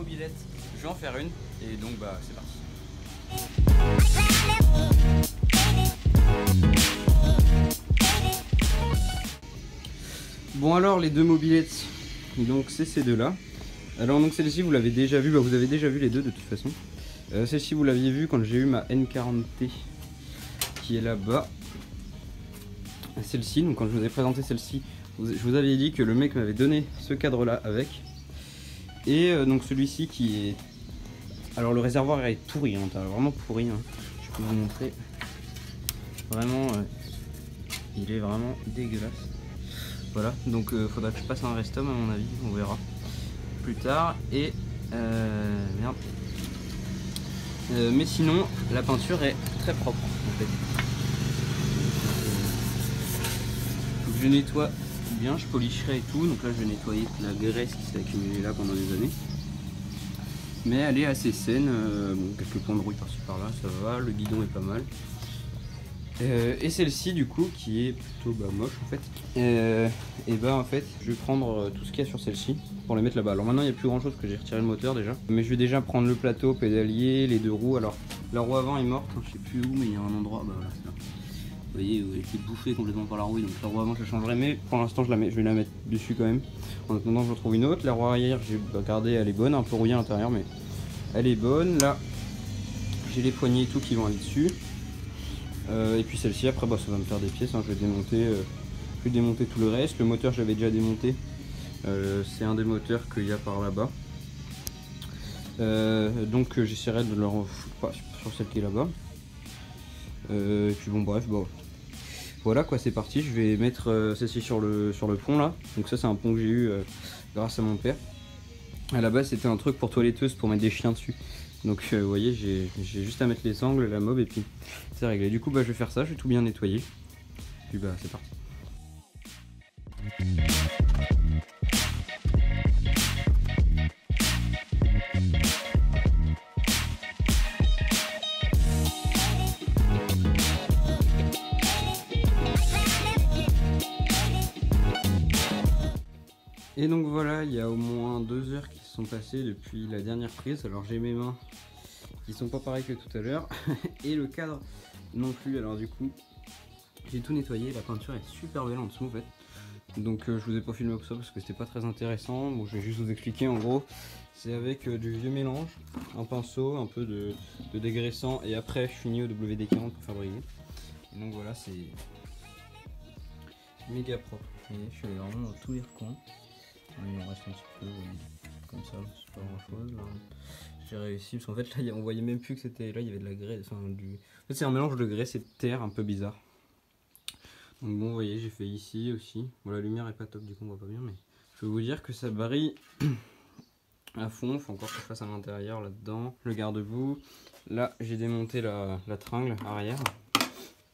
mobilettes. Je vais en faire une et donc bah c'est parti. Bon alors les deux mobilettes, donc c'est ces deux là. Alors donc celle-ci vous l'avez déjà vu, vous avez déjà vu les deux de toute façon. Celle-ci vous l'aviez vu quand j'ai eu ma N40T qui est là-bas. Celle-ci, donc quand je vous ai présenté celle-ci, je vous avais dit que le mec m'avait donné ce cadre là avec. Et donc celui-ci qui est... Alors le réservoir est pourri, hein, vraiment pourri, hein. Je peux vous montrer. Vraiment, il est vraiment dégueulasse. Voilà, donc faudra que je passe un restom à mon avis, on verra plus tard. Et merde. Mais sinon, la peinture est très propre en fait. Faut que je nettoie bien, je policherai et tout. Donc là je vais nettoyer la graisse qui s'est accumulée là pendant des années. Mais elle est assez saine, bon, quelques points de rouille par-ci par-là, ça va, le guidon est pas mal. Et celle-ci du coup qui est plutôt moche en fait. Et bah en fait je vais prendre tout ce qu'il y a sur celle-ci pour les mettre là-bas. Alors maintenant il n'y a plus grand chose parce que j'ai retiré le moteur déjà. Mais je vais déjà prendre le plateau, pédalier, les deux roues. Alors la roue avant est morte, je sais plus où mais il y a un endroit, bah voilà c'est là. Vous voyez où elle était bouffée complètement par la rouille, donc la roue avant je la changerai, mais pour l'instant je vais la mettre dessus quand même. En attendant je retrouve une autre. La roue arrière j'ai regardé, elle est bonne, un peu rouillée à l'intérieur mais elle est bonne. Là j'ai les poignées et tout qui vont aller dessus. Et puis celle-ci après ça va me faire des pièces, hein. Je vais démonter tout le reste. Le moteur je l'avais déjà démonté, c'est un des moteurs qu'il y a par là-bas, donc j'essaierai de le refoutre sur celle qui est là-bas. Et puis bon bref, voilà quoi, c'est parti. Je vais mettre celle-ci sur le pont là. Donc ça c'est un pont que j'ai eu grâce à mon père. À la base c'était un truc pour toiletteuse pour mettre des chiens dessus. Donc vous voyez j'ai juste à mettre les angles, la mob et puis c'est réglé. Du coup je vais faire ça, je vais tout bien nettoyer. Puis c'est parti. Et donc voilà, il y a au moins 2 heures qui se sont passées depuis la dernière prise. Alors j'ai mes mains qui sont pas pareilles que tout à l'heure et le cadre non plus. Alors du coup j'ai tout nettoyé, la peinture est super belle en dessous en fait. Donc je vous ai pas filmé ça parce que c'était pas très intéressant. Bon, je vais juste vous expliquer en gros. C'est avec du vieux mélange, un pinceau, un peu de dégraissant et après je finis au WD-40 pour faire briller. Et donc voilà, c'est méga propre. Vous voyez, je suis allé vraiment dans tous les recoins. Il en reste un petit peu comme ça, c'est pas grand chose. J'ai réussi parce qu'en fait là on voyait même plus que c'était là, il y avait de la graisse, enfin du. En fait c'est un mélange de graisse et de terre un peu bizarre. Donc bon vous voyez j'ai fait ici aussi. Bon la lumière est pas top du coup on voit pas bien mais je peux vous dire que ça brille à fond. Il faut encore que je fasse à l'intérieur là-dedans. Le garde-boue. Là j'ai démonté la tringle arrière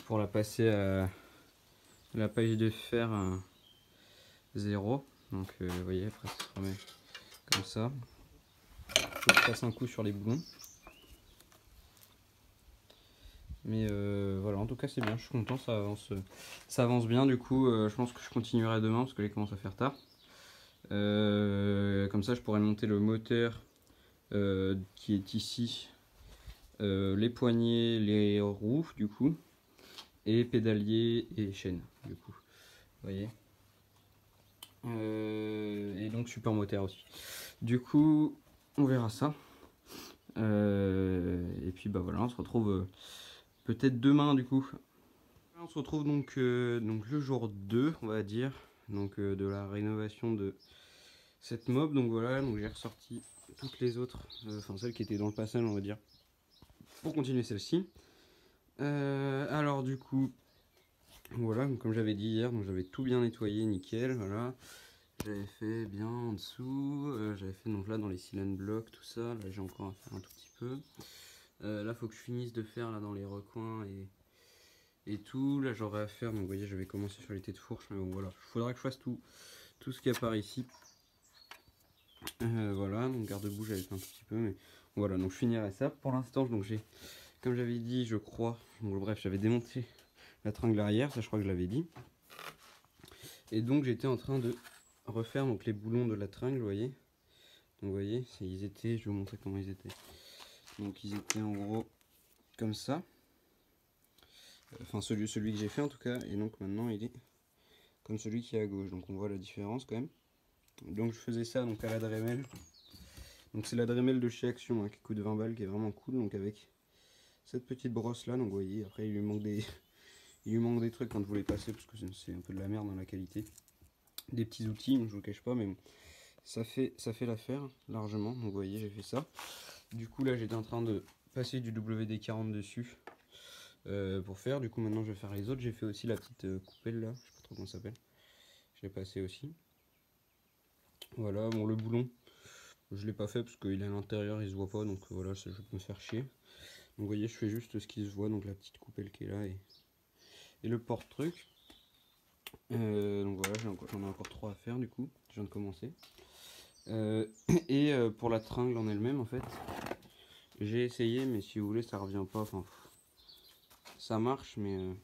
pour la passer à la page de fer 0. Donc vous voyez après ça se remet comme ça. Faut que je passe un coup sur les boulons. Mais voilà, en tout cas c'est bien, je suis content, ça avance bien. Du coup je pense que je continuerai demain parce que là il commence à faire tard. Comme ça je pourrais monter le moteur qui est ici, les poignées, les roues du coup, et pédalier et chaîne du coup, vous voyez. Et donc super moteur aussi. Du coup on verra ça. Et puis voilà, on se retrouve peut-être demain du coup. On se retrouve donc le jour 2 on va dire, donc de la rénovation de cette mob. Donc voilà, donc j'ai ressorti toutes les autres, enfin celles qui étaient dans le passage on va dire, pour continuer celle-ci. Alors du coup voilà, donc, comme j'avais dit hier, donc j'avais tout bien nettoyé, nickel, voilà. J'avais fait bien en dessous, j'avais fait donc là dans les cylindres blocs, tout ça, là j'ai encore à faire un tout petit peu. Là faut que je finisse de faire là dans les recoins et tout, là j'aurai à faire, donc vous voyez j'avais commencé sur les têtes de fourche, mais bon voilà, il faudra que je fasse tout ce qui apparaît ici. Voilà, donc garde-boue j'avais fait un petit peu, mais voilà, donc je finirai ça. Pour l'instant, donc j'ai, comme j'avais dit, je crois, donc bref, j'avais démonté la tringle arrière, ça je crois que je l'avais dit. Et donc j'étais en train de refaire donc les boulons de la tringle, vous voyez. vous voyez, ils étaient, je vais vous montrer comment ils étaient. Donc ils étaient en gros comme ça. Enfin celui que j'ai fait en tout cas. Et donc maintenant il est comme celui qui est à gauche. Donc on voit la différence quand même. Donc je faisais ça donc à la Dremel. Donc c'est la Dremel de chez Action hein, qui coûte 20 balles, qui est vraiment cool. Donc avec cette petite brosse là, donc vous voyez, après il lui manque des trucs quand vous les passez parce que c'est un peu de la merde dans la qualité. Des petits outils, donc je vous cache pas, mais bon, ça fait l'affaire largement. Donc vous voyez, j'ai fait ça. Du coup là j'étais en train de passer du WD-40 dessus pour faire. Du coup maintenant je vais faire les autres. J'ai fait aussi la petite coupelle là, je sais pas trop comment ça s'appelle. Je l'ai passé aussi. Voilà, bon le boulon, je l'ai pas fait parce qu'il est à l'intérieur, il se voit pas, donc voilà, je peux me faire chier. Donc vous voyez, je fais juste ce qui se voit, donc la petite coupelle qui est là et le porte-truc. Donc voilà, j'en ai encore 3 à faire du coup, je viens de commencer. Pour la tringle en elle-même en fait, j'ai essayé, mais si vous voulez ça revient pas, enfin ça marche, mais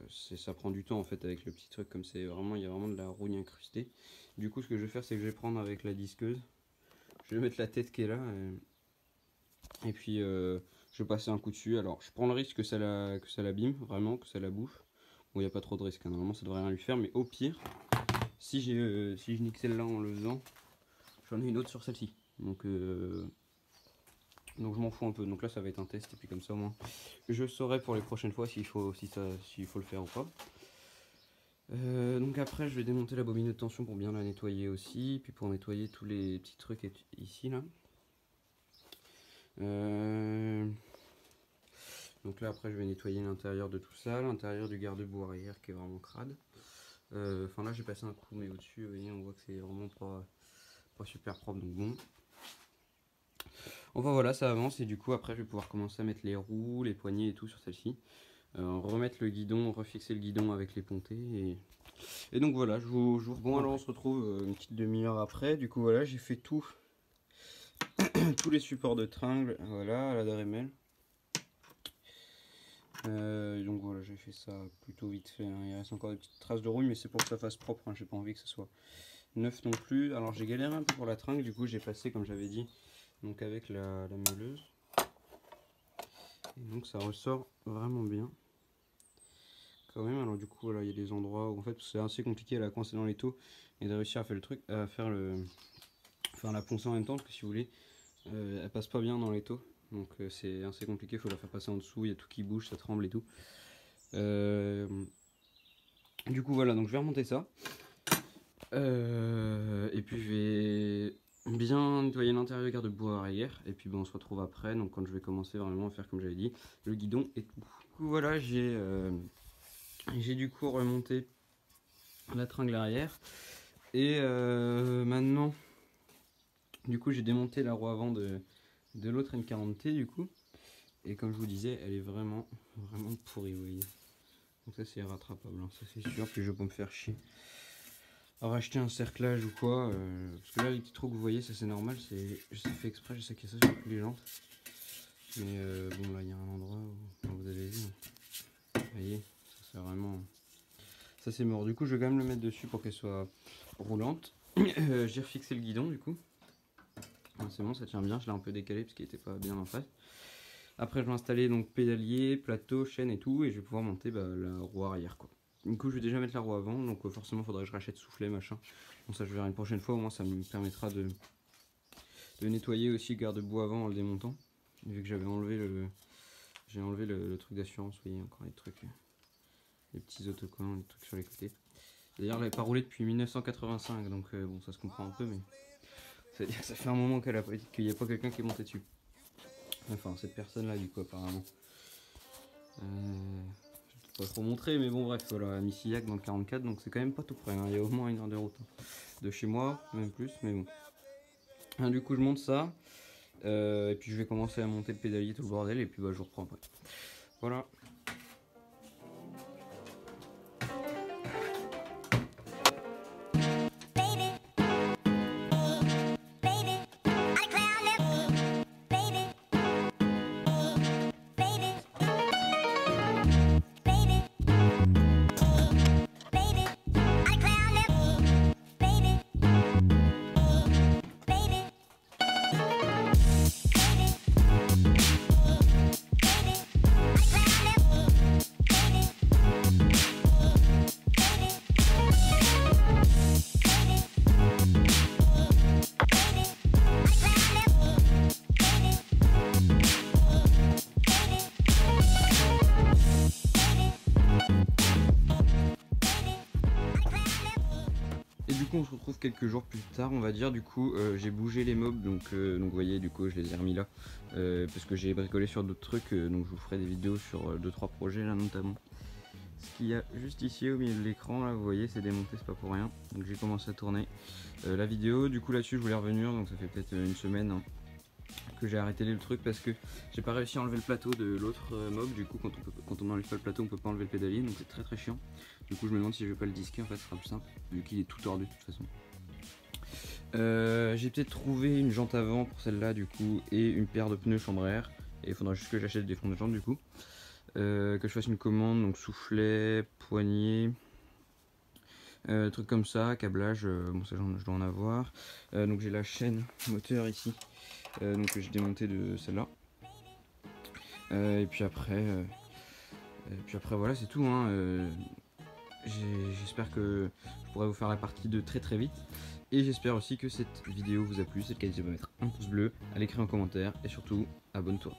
ça prend du temps en fait avec le petit truc, comme c'est vraiment, il y a vraiment de la rouille incrustée. Du coup ce que je vais faire c'est que je vais prendre avec la disqueuse, je vais mettre la tête qui est là et puis je vais passer un coup dessus. Alors je prends le risque que ça l'abîme, vraiment, que ça la bouffe. Bon, il n'y a pas trop de risque hein. Normalement ça devrait rien lui faire, mais au pire si je nique celle là en le faisant, j'en ai une autre sur celle-ci, donc je m'en fous un peu. Donc là ça va être un test et puis comme ça au moins je saurai pour les prochaines fois s'il faut le faire ou pas. Donc après je vais démonter la bobine de tension pour bien la nettoyer aussi, puis pour nettoyer tous les petits trucs ici là. Donc là après je vais nettoyer l'intérieur de tout ça, l'intérieur du garde-boue arrière qui est vraiment crade. Enfin là j'ai passé un coup, mais au-dessus vous voyez, on voit que c'est vraiment pas super propre, donc bon. Enfin voilà, ça avance et du coup après je vais pouvoir commencer à mettre les roues, les poignées et tout sur celle-ci. Remettre le guidon, refixer le guidon avec les pontées et donc voilà, je vous bon alors on se retrouve une petite demi-heure après. Du coup voilà, j'ai fait tous les supports de tringle, voilà, à la Dremel. Donc voilà, j'ai fait ça plutôt vite fait hein. Il reste encore des petites traces de rouille, mais c'est pour que ça fasse propre hein. J'ai pas envie que ce soit neuf non plus. Alors j'ai galéré un peu pour la tringle, du coup j'ai passé comme j'avais dit donc avec la meuleuse et donc ça ressort vraiment bien quand même. Alors du coup voilà, il y a des endroits où en fait c'est assez compliqué à la coincer dans les taux et de réussir à faire le truc, à faire la poncer en même temps, parce que si vous voulez elle passe pas bien dans les taux, donc c'est assez compliqué, il faut la faire passer en dessous, il y a tout qui bouge, ça tremble et tout. Du coup voilà, donc je vais remonter ça et puis je vais bien nettoyer l'intérieur du garde-boue arrière et puis bon, on se retrouve après, donc quand je vais commencer vraiment à faire comme j'avais dit le guidon et tout. Du coup voilà, j'ai du coup remonté la tringle arrière et maintenant du coup j'ai démonté la roue avant de l'autre N40T du coup, et comme je vous disais elle est vraiment pourrie, vous voyez. Donc ça c'est rattrapable hein, ça c'est sûr, puis je vais pas me faire chier à racheter un cerclage ou quoi, parce que là les petits trous que vous voyez ça c'est normal, c'est fait exprès, je sais qu'il y a ça sur toutes les jantes, mais bon là il y a un endroit où vous avez vu, vous voyez, ça c'est vraiment, ça c'est mort. Du coup je vais quand même le mettre dessus pour qu'elle soit roulante. J'ai refixé le guidon du coup, c'est bon, ça tient bien, je l'ai un peu décalé parce qu'il était pas bien en face. Après je vais installer donc pédalier, plateau, chaîne et tout, et je vais pouvoir monter la roue arrière quoi. Du coup je vais déjà mettre la roue avant, donc forcément il faudrait que je rachète soufflet machin. Bon ça je verrai une prochaine fois, au moins ça me permettra de nettoyer aussi le garde-boue avant en le démontant. Vu que j'avais enlevé le truc d'assurance, vous voyez encore les trucs, les petits autocollants, les trucs sur les côtés. D'ailleurs elle n'avait pas roulé depuis 1985, donc bon ça se comprend un peu, mais ça veut dire que ça fait un moment qu'il n'y a pas quelqu'un qui est monté dessus. Enfin cette personne là du coup apparemment. Je vais pas trop montrer, mais bon bref, voilà, à Missillac dans le 44, donc c'est quand même pas tout près, hein. Il y a au moins 1 heure de route hein, de chez moi, même plus, mais bon. Et du coup je monte ça, et puis je vais commencer à monter le pédalier, tout le bordel, et puis bah, je vous reprends après. Voilà. on se retrouve quelques jours plus tard, on va dire. Du coup, j'ai bougé les mobs, donc vous voyez, du coup, je les ai remis là parce que j'ai bricolé sur d'autres trucs. Donc, je vous ferai des vidéos sur 2-3 projets là, notamment. Ce qu'il y a juste ici au milieu de l'écran, là, vous voyez, c'est démonté, c'est pas pour rien. Donc, j'ai commencé à tourner la vidéo. Du coup, là-dessus, je voulais revenir. Donc, ça fait peut-être une semaine hein, que j'ai arrêté le truc parce que j'ai pas réussi à enlever le plateau de l'autre mob. Du coup, quand on enlève pas le plateau, on peut pas enlever le pédalier, donc c'est très chiant. Du coup, je me demande si je vais pas le disquer, en fait, ce sera plus simple vu qu'il est tout tordu de toute façon. J'ai peut-être trouvé une jante avant pour celle-là, du coup, et une paire de pneus chambre à air. Et il faudra juste que j'achète des fonds de jante, du coup. Que je fasse une commande, donc soufflet, poignée. Trucs comme ça, câblage, bon ça je dois en avoir. Donc j'ai la chaîne moteur ici, donc que j'ai démonté de celle-là. Et puis après voilà, c'est tout. Hein. J'espère que je pourrai vous faire la partie 2 très vite. Et j'espère aussi que cette vidéo vous a plu. C'est le cas, n'hésitez pas à mettre un pouce bleu, à l'écrire en commentaire et surtout abonne-toi.